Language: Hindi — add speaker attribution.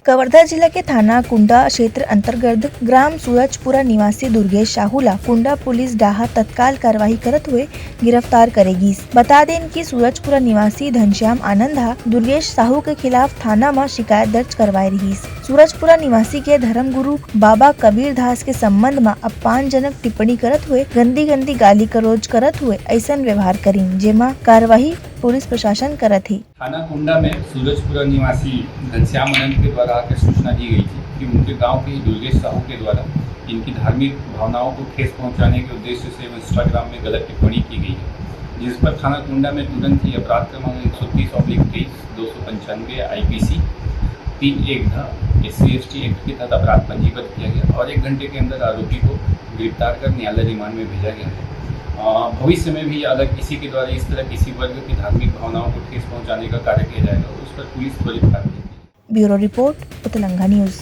Speaker 1: कवर्धा जिला के थाना कुंडा क्षेत्र अंतर्गत ग्राम सूरजपुरा निवासी दुर्गेश साहूला कुंडा पुलिस डाहा तत्काल कार्रवाई करते हुए गिरफ्तार करेगी। बता दें कि सूरजपुरा निवासी घनश्याम आनंदा दुर्गेश साहू के खिलाफ थाना में शिकायत दर्ज करवाई रही। सूरजपुरा निवासी के धर्मगुरु बाबा कबीर दास के संबंध में अपमानजनक टिप्पणी करते हुए गंदी गाली गलौज करते हुए ऐसा व्यवहार करी, जेमा कार्यवाही पुलिस प्रशासन करत ही।
Speaker 2: थाना कुंडा में सूरजपुरा निवासी घनश्याम आनंद के द्वारा आकर सूचना दी गई थी कि उनके गांव के दुर्गेश साहू के द्वारा इनकी धार्मिक भावनाओं को ठेस पहुंचाने के उद्देश्य से इंस्टाग्राम में गलत टिप्पणी की गई है, जिस पर थाना कुंडा में तुरंत ही अपराध क्रमांक 130/23 295 IPC 3(1) SC/ST एक्ट के तहत अपराध पंजीबद्ध किया गया और 1 घंटे के अंदर आरोपी को गिरफ्तार कर न्यायालय रिमांड में भेजा गया है। भविष्य में भी अगर किसी के द्वारा इस तरह किसी वर्ग की धार्मिक भावनाओं को ठेस पहुंचाने का कार्य किया जाएगा, उस पर पुलिस त्वरित कार्रवाई करेगी।
Speaker 1: ब्यूरो रिपोर्ट, उतलंगा न्यूज़।